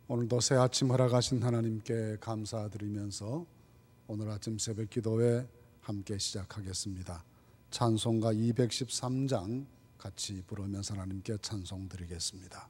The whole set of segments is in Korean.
오늘도 새 아침 허락하신 하나님께 감사드리면서 오늘 아침 새벽 기도회 함께 시작하겠습니다. 찬송가 213장 같이 부르면서 하나님께 찬송 드리겠습니다.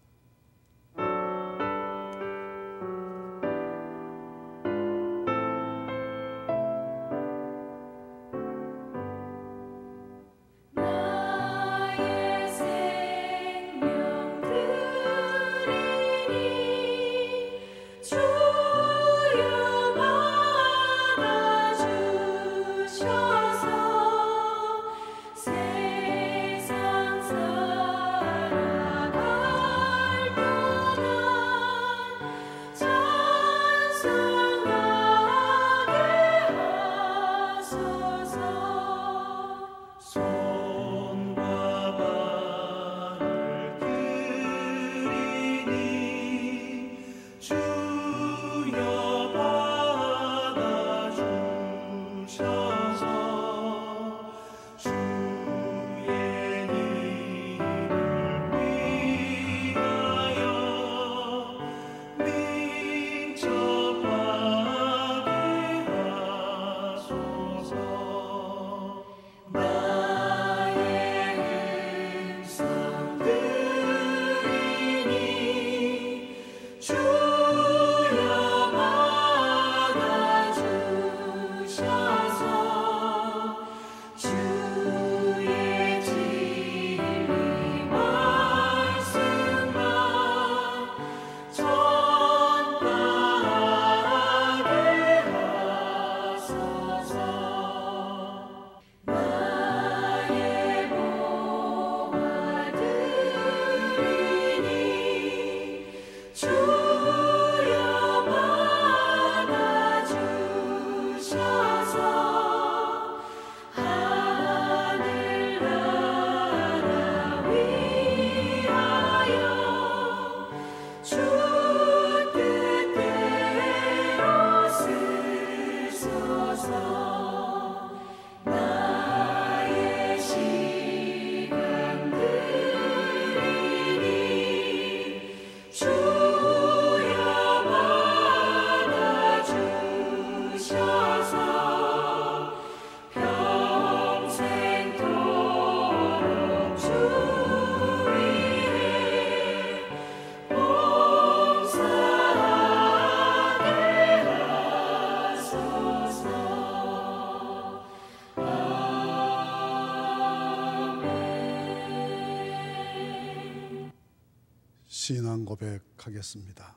신앙 고백하겠습니다.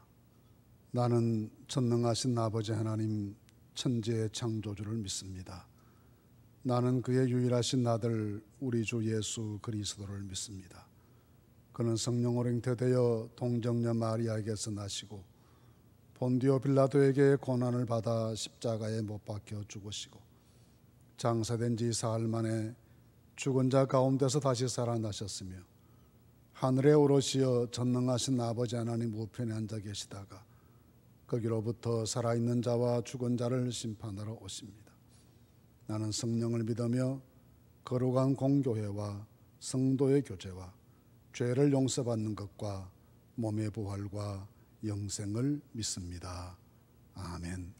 나는 전능하신 아버지 하나님 천지의 창조주를 믿습니다. 나는 그의 유일하신 아들 우리 주 예수 그리스도를 믿습니다. 그는 성령으로 잉태되어 동정녀 마리아에게서 나시고 본디오 빌라도에게 고난을 받아 십자가에 못 박혀 죽으시고 장사된 지 사흘 만에 죽은 자 가운데서 다시 살아나셨으며 하늘에 오르시어 전능하신 아버지 하나님 우편에 앉아 계시다가 거기로부터 살아있는 자와 죽은 자를 심판하러 오십니다. 나는 성령을 믿으며 거룩한 공교회와 성도의 교제와 죄를 용서받는 것과 몸의 부활과 영생을 믿습니다. 아멘.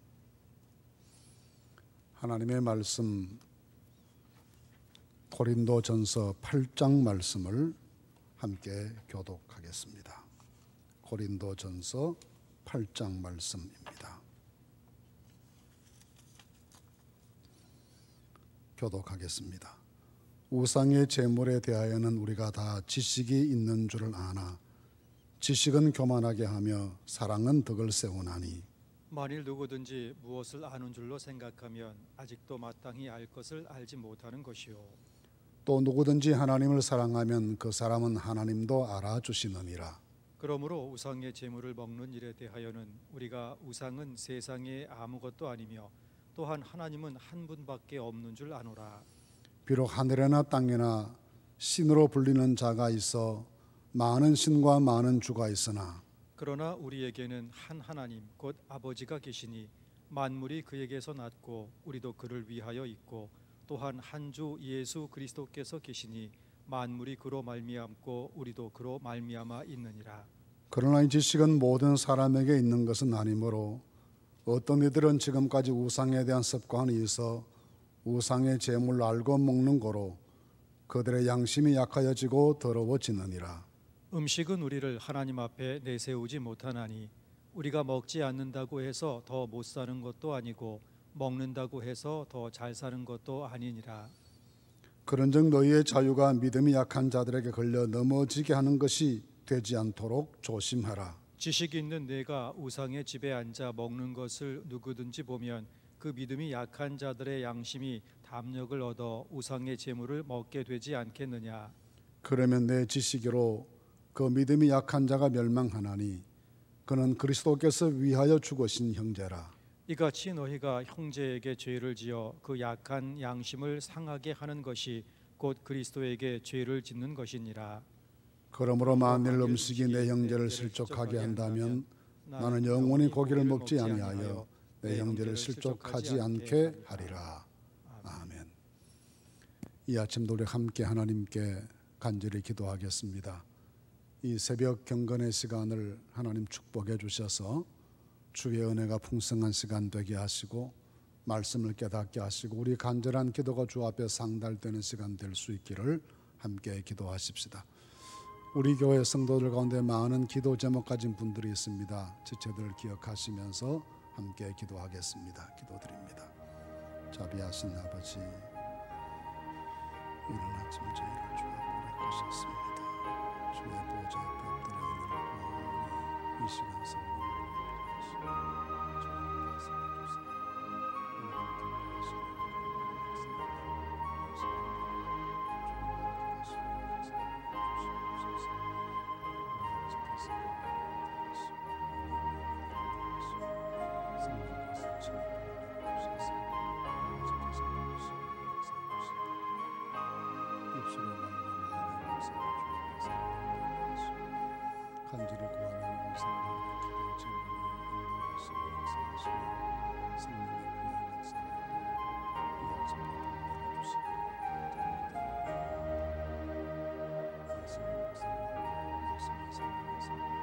하나님의 말씀 고린도전서 8장 말씀을 함께 교독하겠습니다. 고린도전서 8장 말씀입니다. 교독하겠습니다. 우상의 제물에 대하여는 우리가 다 지식이 있는 줄을 아나 지식은 교만하게 하며 사랑은 덕을 세우나니 만일 누구든지 무엇을 아는 줄로 생각하면 아직도 마땅히 알 것을 알지 못하는 것이요 또 누구든지 하나님을 사랑하면 그 사람은 하나님도 알아주시느니라. 그러므로 우상의 제물을 먹는 일에 대하여는 우리가 우상은 세상에 아무것도 아니며 또한 하나님은 한 분밖에 없는 줄 아노라. 비록 하늘에나 땅에나 신으로 불리는 자가 있어 많은 신과 많은 주가 있으나 그러나 우리에게는 한 하나님 곧 아버지가 계시니 만물이 그에게서 났고 우리도 그를 위하여 있고 또한 한 주 예수 그리스도께서 계시니 만물이 그로 말미암고 우리도 그로 말미암아 있느니라. 그러나 이 지식은 모든 사람에게 있는 것은 아니므로 어떤 이들은 지금까지 우상에 대한 습관이 있어 우상의 제물을 알고 먹는 거로 그들의 양심이 약하여지고 더러워지느니라. 음식은 우리를 하나님 앞에 내세우지 못하나니 우리가 먹지 않는다고 해서 더 못 사는 것도 아니고 먹는다고 해서 더 잘 사는 것도 아니니라. 그런즉 너희의 자유가 믿음이 약한 자들에게 걸려 넘어지게 하는 것이 되지 않도록 조심하라. 지식 있는 내가 우상의 집에 앉아 먹는 것을 누구든지 보면 그 믿음이 약한 자들의 양심이 담력을 얻어 우상의 제물을 먹게 되지 않겠느냐. 그러면 내 지식으로 그 믿음이 약한 자가 멸망하나니 그는 그리스도께서 위하여 죽으신 형제라. 이같이 너희가 형제에게 죄를 지어 그 약한 양심을 상하게 하는 것이 곧 그리스도에게 죄를 짓는 것이니라. 그러므로 만일 음식이 내 형제를 실족하게 한다면 나는 영원히 고기를 먹지 아니하여 내 형제를 실족하지 않게 하리라. 아멘. 이 아침도 우리 함께 하나님께 간절히 기도하겠습니다. 이 새벽 경건의 시간을 하나님 축복해 주셔서 주의 은혜가 풍성한 시간 되게 하시고 말씀을 깨닫게 하시고 우리 간절한 기도가 주 앞에 상달되는 시간 될 수 있기를 함께 기도하십시다. 우리 교회 성도들 가운데 많은 기도 제목 가진 분들이 있습니다. 지체들 기억하시면서 함께 기도하겠습니다. 기도드립니다. 자비하신 아버지, 이른 아침 저희를 주 앞에 모셨습니다. 주의 보좌 앞에 엎드려 있는 구원이 이 시간 성령을 간절히 구하는 우리 성도들의 기도 제목을 인도하시고 역사하시며 성령의 구원 역사를 이 아침에 보내주시고 예수님 박사님 말씀의 성령에서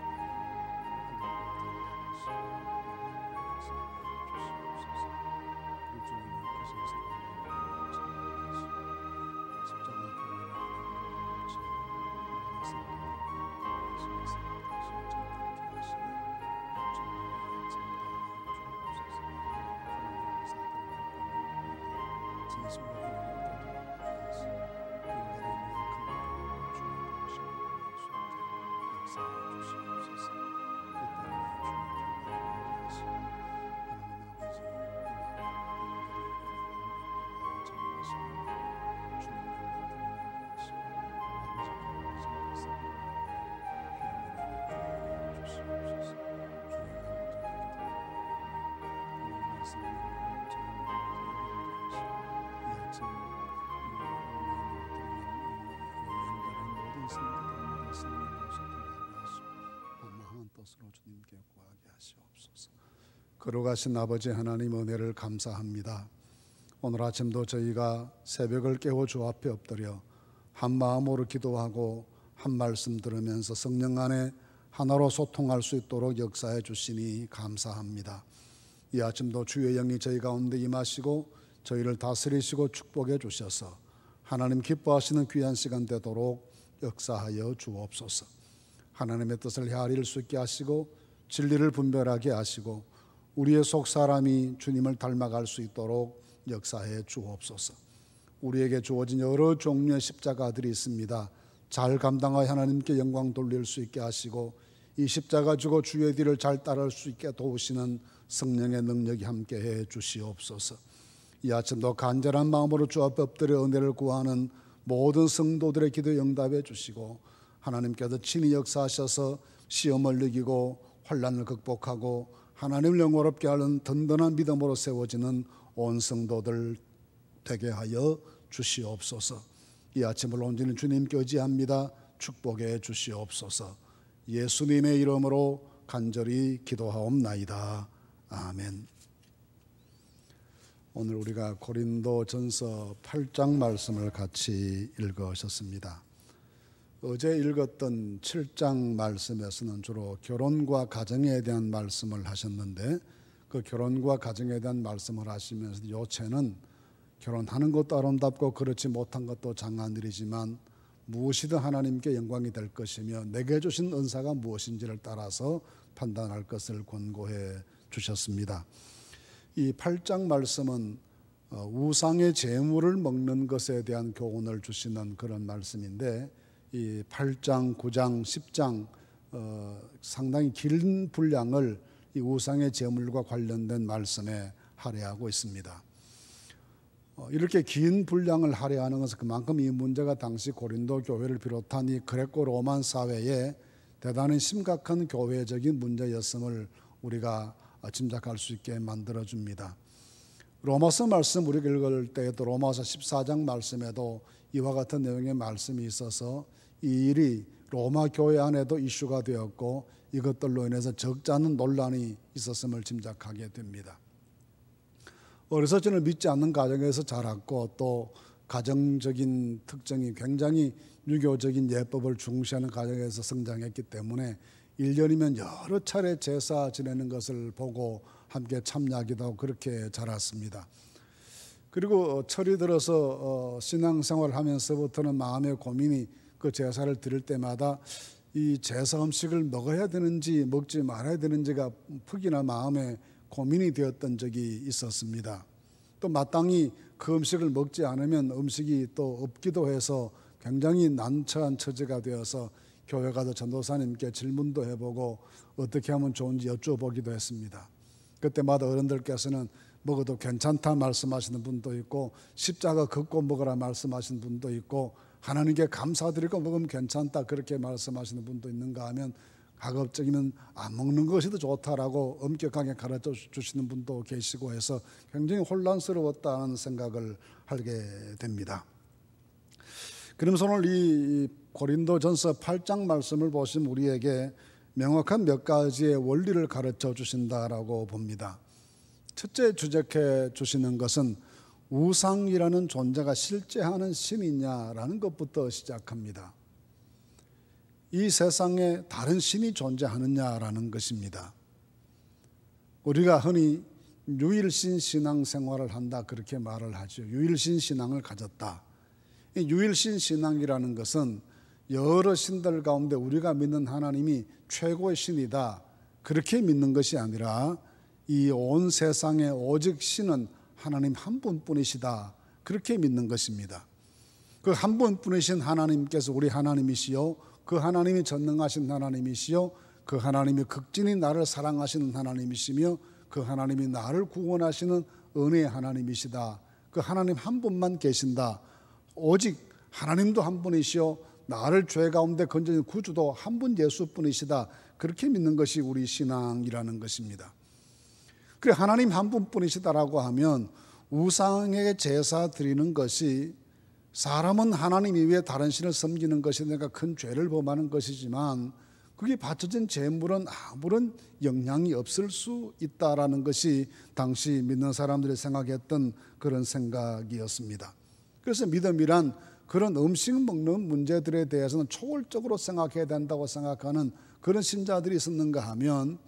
주님께 구하게 하시옵소서. 거룩하신 아버지 하나님 은혜를 감사합니다. 오늘 아침도 저희가 새벽을 깨워 주 앞에 엎드려 한 마음으로 기도하고 한 말씀 들으면서 성령 안에 하나로 소통할 수 있도록 역사해 주시니 감사합니다. 이 아침도 주의 영이 저희 가운데 임하시고 저희를 다스리시고 축복해 주셔서 하나님 기뻐하시는 귀한 시간 되도록 역사하여 주옵소서. 하나님의 뜻을 헤아릴 수 있게 하시고 진리를 분별하게 하시고 우리의 속 사람이 주님을 닮아갈 수 있도록 역사해 주옵소서. 우리에게 주어진 여러 종류의 십자가들이 있습니다. 잘 감당하여 하나님께 영광 돌릴 수 있게 하시고 이 십자가 지고 주의 뒤를 잘 따를 수 있게 도우시는 성령의 능력이 함께해 주시옵소서. 이 아침도 간절한 마음으로 주 앞에 엎드려 은혜를 구하는 모든 성도들의 기도 응답해 주시고 하나님께서 친히 역사하셔서 시험을 이기고 환난을 극복하고 하나님을 영원롭게 하는 든든한 믿음으로 세워지는 온 성도들 되게 하여 주시옵소서. 이 아침을 온전히 주님께 의지합니다. 축복해 주시옵소서. 예수님의 이름으로 간절히 기도하옵나이다. 아멘. 오늘 우리가 고린도전서 8장 말씀을 같이 읽으셨습니다. 어제 읽었던 7장 말씀에서는 주로 결혼과 가정에 대한 말씀을 하셨는데, 그 결혼과 가정에 대한 말씀을 하시면서 요체는 결혼하는 것도 아름답고 그렇지 못한 것도 장한 일이지만 무엇이든 하나님께 영광이 될 것이며 내게 주신 은사가 무엇인지를 따라서 판단할 것을 권고해 주셨습니다. 이 8장 말씀은 우상의 제물을 먹는 것에 대한 교훈을 주시는 그런 말씀인데, 이 8장, 9장, 10장 상당히 긴 분량을 이 우상의 제물과 관련된 말씀에 할애하고 있습니다. 이렇게 긴 분량을 할애하는 것은 그만큼 이 문제가 당시 고린도 교회를 비롯한 이 그레코 로만 사회에 대단히 심각한 교회적인 문제였음을 우리가 짐작할 수 있게 만들어줍니다. 로마서 말씀 우리가 읽을 때에도 로마서 14장 말씀에도 이와 같은 내용의 말씀이 있어서 이 일이 로마 교회 안에도 이슈가 되었고 이것들로 인해서 적지 않은 논란이 있었음을 짐작하게 됩니다. 어려서 저는 믿지 않는 가정에서 자랐고 또 가정적인 특징이 굉장히 유교적인 예법을 중시하는 가정에서 성장했기 때문에 1년이면 여러 차례 제사 지내는 것을 보고 함께 참여하기도 하고 그렇게 자랐습니다. 그리고 철이 들어서 신앙생활을 하면서부터는 마음의 고민이 그 제사를 드릴 때마다 이 제사 음식을 먹어야 되는지 먹지 말아야 되는지가 푹이나 마음에 고민이 되었던 적이 있었습니다. 또 마땅히 그 음식을 먹지 않으면 음식이 또 없기도 해서 굉장히 난처한 처지가 되어서 교회 가서 전도사님께 질문도 해보고 어떻게 하면 좋은지 여쭤보기도 했습니다. 그때마다 어른들께서는 먹어도 괜찮다 말씀하시는 분도 있고 십자가 걷고 먹으라 말씀하시는 분도 있고 하나님께 감사드리고 먹으면 괜찮다 그렇게 말씀하시는 분도 있는가 하면 가급적이면 안 먹는 것이 더 좋다라고 엄격하게 가르쳐 주시는 분도 계시고 해서 굉장히 혼란스러웠다는 생각을 하게 됩니다. 그러면서 오늘 이 고린도전서 8장 말씀을 보시면 우리에게 명확한 몇 가지의 원리를 가르쳐 주신다라고 봅니다. 첫째 주적해 주시는 것은 우상이라는 존재가 실제하는 신이냐라는 것부터 시작합니다. 이 세상에 다른 신이 존재하느냐라는 것입니다. 우리가 흔히 유일신 신앙생활을 한다 그렇게 말을 하죠. 유일신 신앙을 가졌다. 이 유일신 신앙이라는 것은 여러 신들 가운데 우리가 믿는 하나님이 최고의 신이다 그렇게 믿는 것이 아니라 이 온 세상에 오직 신은 하나님 한 분뿐이시다 그렇게 믿는 것입니다. 그 한 분뿐이신 하나님께서 우리 하나님이시요 그 하나님이 전능하신 하나님이시요 그 하나님이 극진히 나를 사랑하시는 하나님이시며 그 하나님이 나를 구원하시는 은혜의 하나님이시다. 그 하나님 한 분만 계신다. 오직 하나님도 한 분이시요 나를 죄 가운데 건져낸 구주도 한 분 예수뿐이시다. 그렇게 믿는 것이 우리 신앙이라는 것입니다. 그래 하나님 한 분뿐이시다라고 하면 우상에게 제사 드리는 것이 사람은 하나님 이외에 다른 신을 섬기는 것이 내가 큰 죄를 범하는 것이지만 그게 바쳐진 제물은 아무런 영향이 없을 수 있다라는 것이 당시 믿는 사람들이 생각했던 그런 생각이었습니다. 그래서 믿음이란 그런 음식 먹는 문제들에 대해서는 초월적으로 생각해야 된다고 생각하는 그런 신자들이 있었는가 하면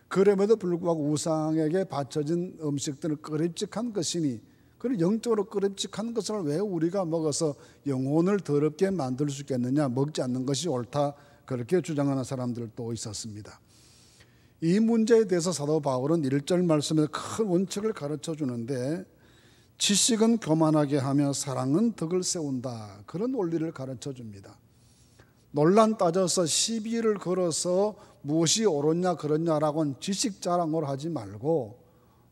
그럼에도 불구하고 우상에게 바쳐진 음식들은 끄립직한 것이니 그런 영적으로 끄립직한 것을 왜 우리가 먹어서 영혼을 더럽게 만들 수 있겠느냐 먹지 않는 것이 옳다 그렇게 주장하는 사람들도 있었습니다. 이 문제에 대해서 사도 바울은 1절 말씀에서 큰 원칙을 가르쳐 주는데 지식은 교만하게 하며 사랑은 덕을 세운다 그런 원리를 가르쳐 줍니다. 논란 따져서 시비를 걸어서 무엇이 옳으냐 그렇냐라고는 지식 자랑을 하지 말고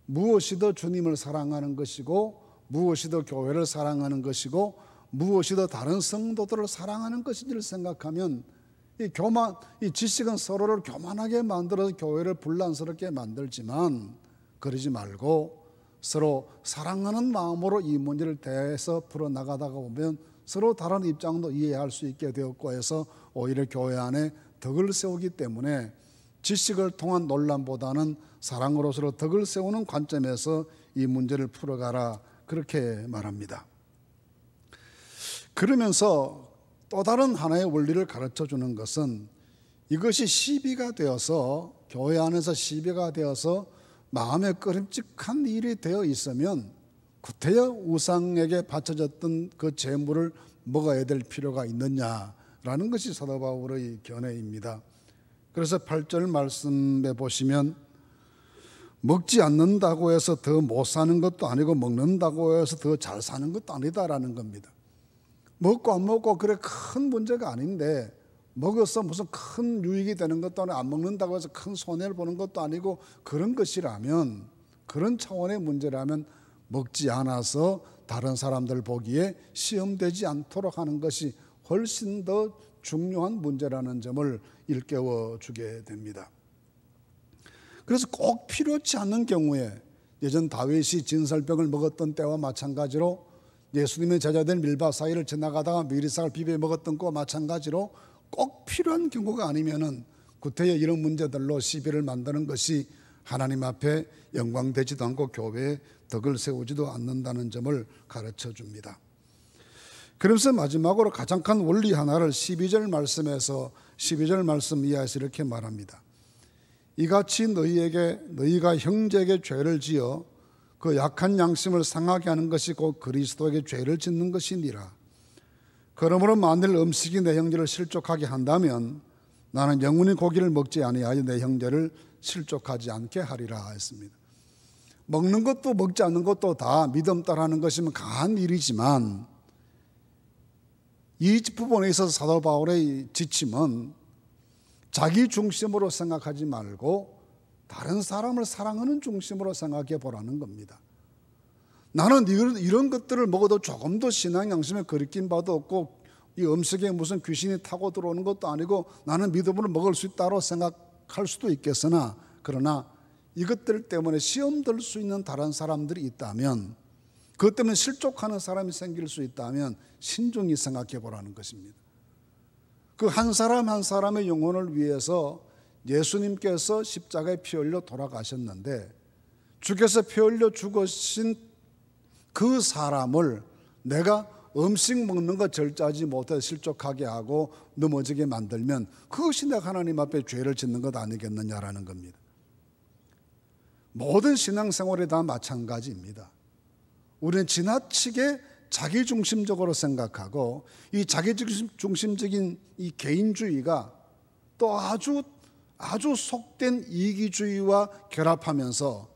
무엇이 더 주님을 사랑하는 것이고 무엇이 더 교회를 사랑하는 것이고 무엇이 더 다른 성도들을 사랑하는 것인지를 생각하면 이 지식은 서로를 교만하게 만들어서 교회를 분란스럽게 만들지만 그러지 말고 서로 사랑하는 마음으로 이 문제를 대해서 풀어나가다가 보면 서로 다른 입장도 이해할 수 있게 되었고 해서 오히려 교회 안에 덕을 세우기 때문에 지식을 통한 논란보다는 사랑으로 서로 덕을 세우는 관점에서 이 문제를 풀어가라 그렇게 말합니다. 그러면서 또 다른 하나의 원리를 가르쳐 주는 것은 이것이 시비가 되어서, 교회 안에서 시비가 되어서 마음에 꺼림칙한 일이 되어 있으면 구태여 우상에게 바쳐졌던 그 재물을 먹어야 될 필요가 있느냐라는 것이 사도 바울의 견해입니다. 그래서 8절 말씀에 보시면 먹지 않는다고 해서 더 못 사는 것도 아니고 먹는다고 해서 더 잘 사는 것도 아니다라는 겁니다. 먹고 안 먹고 그래 큰 문제가 아닌데, 먹어서 무슨 큰 유익이 되는 것도 아니고 안 먹는다고 해서 큰 손해를 보는 것도 아니고, 그런 것이라면, 그런 차원의 문제라면 먹지 않아서 다른 사람들 보기에 시험되지 않도록 하는 것이 훨씬 더 중요한 문제라는 점을 일깨워 주게 됩니다. 그래서 꼭 필요치 않는 경우에, 예전 다윗이 진설병을 먹었던 때와 마찬가지로, 예수님의 제자된 밀바사이를 지나가다가 미리삭을 비벼 먹었던 것과 마찬가지로 꼭 필요한 경우가 아니면은 구태여 이런 문제들로 시비를 만드는 것이 하나님 앞에 영광되지도 않고 교회에 덕을 세우지도 않는다는 점을 가르쳐 줍니다. 그러면서 마지막으로 가장 큰 원리 하나를 12절 말씀에서 12절 말씀 이하에서 이렇게 말합니다. 이같이 너희가 형제에게 죄를 지어 그 약한 양심을 상하게 하는 것이 곧 그리스도에게 죄를 짓는 것이니라. 그러므로 만일 음식이 내 형제를 실족하게 한다면 나는 영원히 고기를 먹지 아니하여 내 형제를 실족하지 않게 하리라 했습니다. 먹는 것도 먹지 않는 것도 다 믿음 따라하는 것이면 강한 일이지만, 이 부분에 있어서 사도 바울의 지침은 자기 중심으로 생각하지 말고 다른 사람을 사랑하는 중심으로 생각해 보라는 겁니다. 나는 이런 것들을 먹어도 조금도 신앙 양심에 거리낀 바도 없고, 이 음식에 무슨 귀신이 타고 들어오는 것도 아니고, 나는 믿음으로 먹을 수 있다고 생각할 수도 있겠으나, 그러나 이것들 때문에 시험 들 수 있는 다른 사람들이 있다면, 그것 때문에 실족하는 사람이 생길 수 있다면 신중히 생각해 보라는 것입니다. 그 한 사람 한 사람의 영혼을 위해서 예수님께서 십자가에 피 흘려 돌아가셨는데, 주께서 피 흘려 죽으신 그 사람을 내가 음식 먹는 거 절제하지 못해 실족하게 하고 넘어지게 만들면 그것이 내가 하나님 앞에 죄를 짓는 것 아니겠느냐라는 겁니다. 모든 신앙생활이 다 마찬가지입니다. 우리는 지나치게 자기중심적으로 생각하고, 이 자기중심적인 이 개인주의가 또 아주 속된 이기주의와 결합하면서,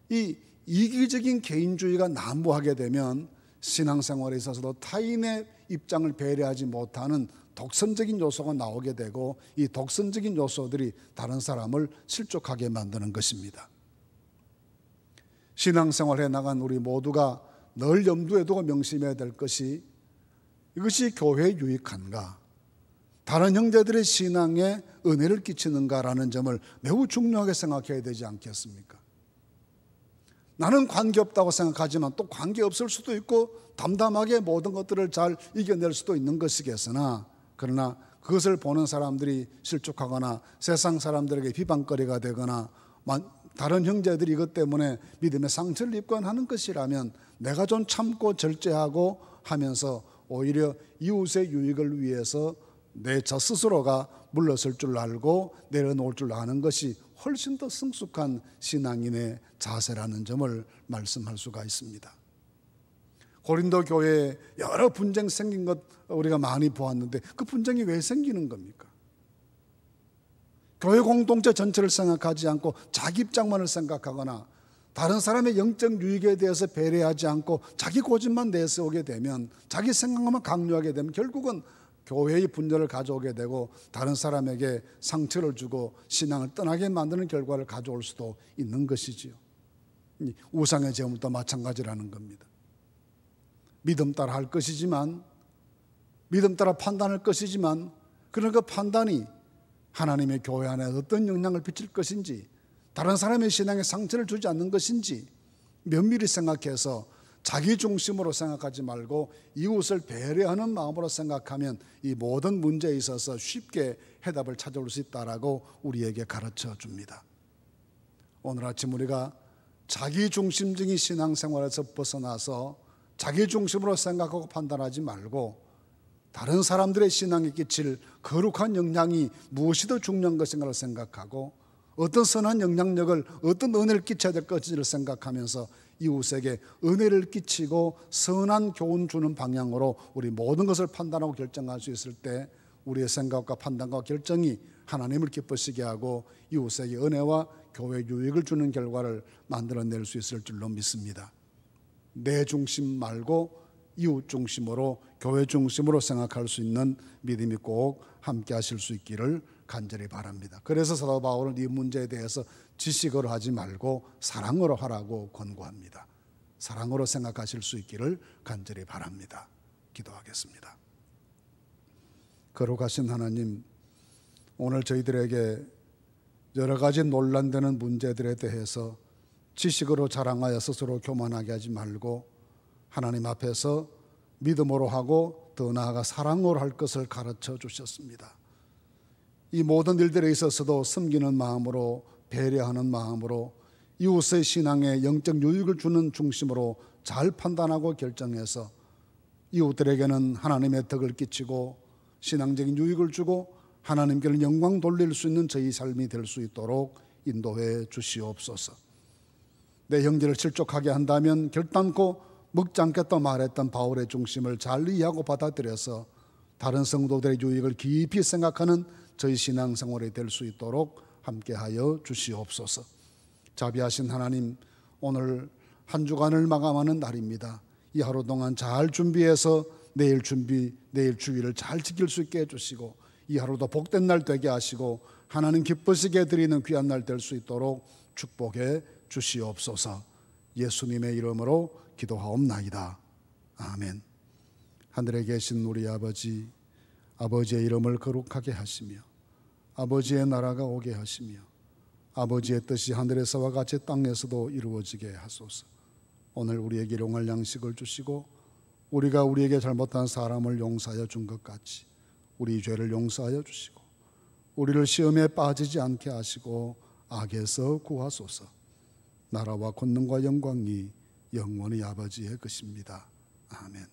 이 이기적인 개인주의가 난무하게 되면 신앙생활에 있어서도 타인의 입장을 배려하지 못하는 독선적인 요소가 나오게 되고, 이 독선적인 요소들이 다른 사람을 실족하게 만드는 것입니다. 신앙생활에 나간 우리 모두가 늘 염두에 두고 명심해야 될 것이, 이것이 교회에 유익한가, 다른 형제들의 신앙에 은혜를 끼치는가라는 점을 매우 중요하게 생각해야 되지 않겠습니까? 나는 관계없다고 생각하지만 또 관계없을 수도 있고 담담하게 모든 것들을 잘 이겨낼 수도 있는 것이겠으나, 그러나 그것을 보는 사람들이 실족하거나 세상 사람들에게 비방거리가 되거나 다른 형제들이 이것 때문에 믿음의 상처를 입거나 하는 것이라면 내가 좀 참고 절제하고 하면서 오히려 이웃의 유익을 위해서 내 저 스스로가 물러설 줄 알고 내려놓을 줄 아는 것이 훨씬 더 성숙한 신앙인의 자세라는 점을 말씀할 수가 있습니다. 고린도 교회에 여러 분쟁 생긴 것 우리가 많이 보았는데, 그 분쟁이 왜 생기는 겁니까? 교회 공동체 전체를 생각하지 않고 자기 입장만을 생각하거나 다른 사람의 영적 유익에 대해서 배려하지 않고 자기 고집만 내세우게 되면, 자기 생각만 강요하게 되면 결국은 교회의 분열을 가져오게 되고 다른 사람에게 상처를 주고 신앙을 떠나게 만드는 결과를 가져올 수도 있는 것이지요. 우상의 제물도 마찬가지라는 겁니다. 믿음 따라 할 것이지만, 믿음 따라 판단할 것이지만, 그런 그 판단이 하나님의 교회 안에 어떤 영향을 미칠 것인지, 다른 사람의 신앙에 상처를 주지 않는 것인지 면밀히 생각해서 자기 중심으로 생각하지 말고 이웃을 배려하는 마음으로 생각하면 이 모든 문제에 있어서 쉽게 해답을 찾아올 수 있다라고 우리에게 가르쳐 줍니다. 오늘 아침 우리가 자기 중심적인 신앙생활에서 벗어나서 자기 중심으로 생각하고 판단하지 말고 다른 사람들의 신앙에 끼칠 거룩한 영향이 무엇이 더 중요한 것인가를 생각하고 어떤 선한 영향력을, 어떤 은혜를 끼쳐야 될 것인지를 생각하면서 이웃에게 은혜를 끼치고 선한 교훈 주는 방향으로 우리 모든 것을 판단하고 결정할 수 있을 때 우리의 생각과 판단과 결정이 하나님을 기쁘시게 하고 이웃에게 은혜와 교회 유익을 주는 결과를 만들어낼 수 있을 줄로 믿습니다. 내 중심 말고 이웃 중심으로, 교회 중심으로 생각할 수 있는 믿음이 꼭 함께 하실 수 있기를 간절히 바랍니다. 그래서 사도 바울은 이 문제에 대해서 지식으로 하지 말고 사랑으로 하라고 권고합니다. 사랑으로 생각하실 수 있기를 간절히 바랍니다. 기도하겠습니다. 거룩하신 하나님, 오늘 저희들에게 여러 가지 논란되는 문제들에 대해서 지식으로 자랑하여 스스로 교만하게 하지 말고 하나님 앞에서 믿음으로 하고 더 나아가 사랑으로 할 것을 가르쳐 주셨습니다. 이 모든 일들에 있어서도 섬기는 마음으로, 배려하는 마음으로, 이웃의 신앙에 영적 유익을 주는 중심으로 잘 판단하고 결정해서 이웃들에게는 하나님의 덕을 끼치고 신앙적인 유익을 주고 하나님께는 영광 돌릴 수 있는 저희 삶이 될 수 있도록 인도해 주시옵소서. 내 형제를 실족하게 한다면 결단코 먹지 않겠다 말했던 바울의 중심을 잘 이해하고 받아들여서 다른 성도들의 유익을 깊이 생각하는 저희 신앙생활이 될 수 있도록 함께하여 주시옵소서. 자비하신 하나님, 오늘 한 주간을 마감하는 날입니다. 이 하루 동안 잘 준비해서 내일 주일을 잘 지킬 수 있게 해주시고 이 하루도 복된 날 되게 하시고 하나님 기쁘시게 드리는 귀한 날 될 수 있도록 축복해 주시옵소서. 예수님의 이름으로 기도하옵나이다. 아멘. 하늘에 계신 우리 아버지, 아버지의 이름을 거룩하게 하시며 아버지의 나라가 오게 하시며 아버지의 뜻이 하늘에서와 같이 땅에서도 이루어지게 하소서. 오늘 우리에게 일용할 양식을 주시고 우리가 우리에게 잘못한 사람을 용서하여 준 것 같이 우리 죄를 용서하여 주시고 우리를 시험에 빠지지 않게 하시고 악에서 구하소서. 나라와 권능과 영광이 영원히 아버지의 것입니다. 아멘.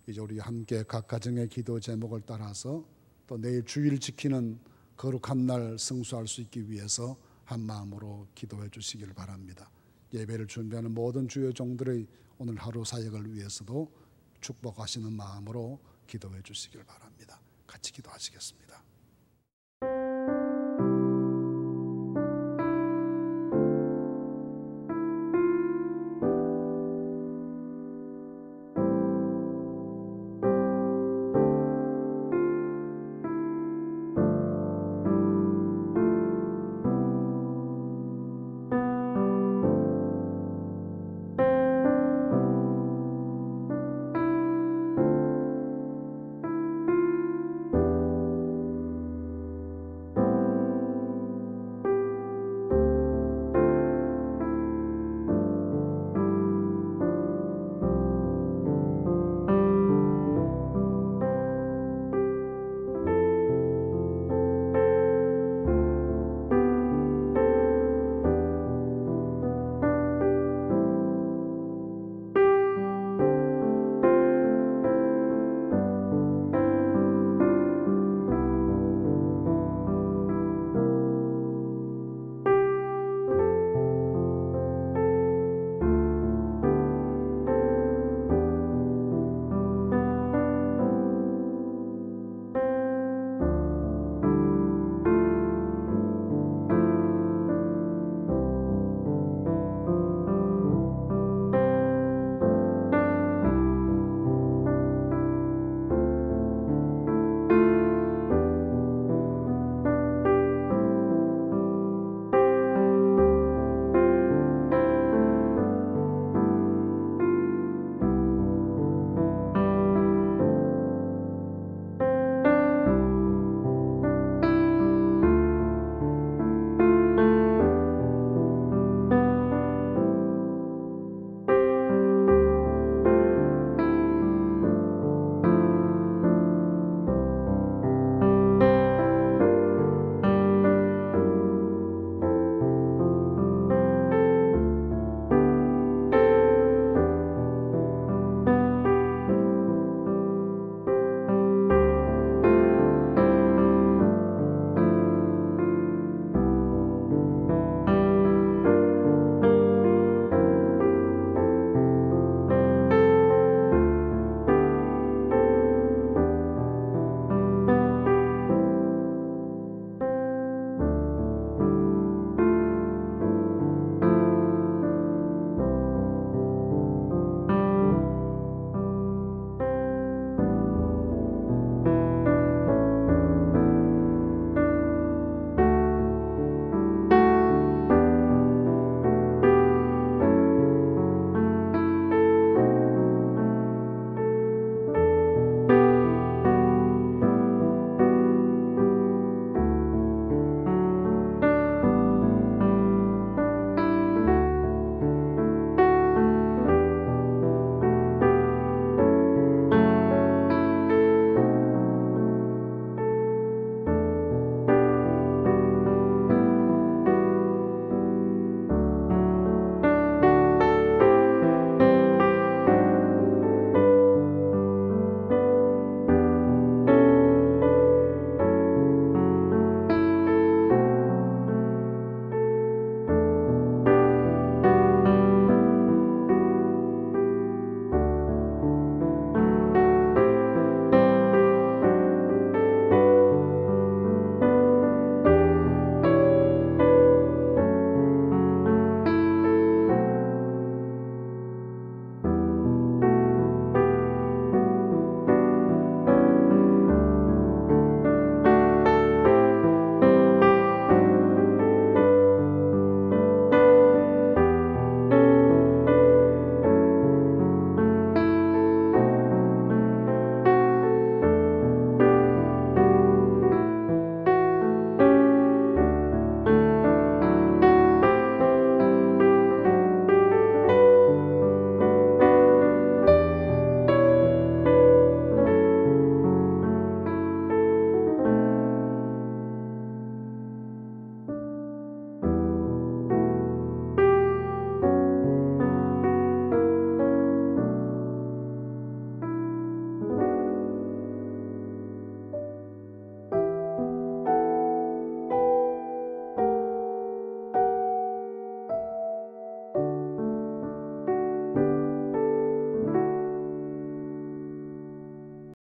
이제 우리 함께 각 가정의 기도 제목을 따라서 또 내일 주일 지키는 거룩한 날 성수할 수 있기 위해서 한 마음으로 기도해 주시길 바랍니다. 예배를 준비하는 모든 주의 종들의 오늘 하루 사역을 위해서도 축복하시는 마음으로 기도해 주시길 바랍니다. 같이 기도하시겠습니다.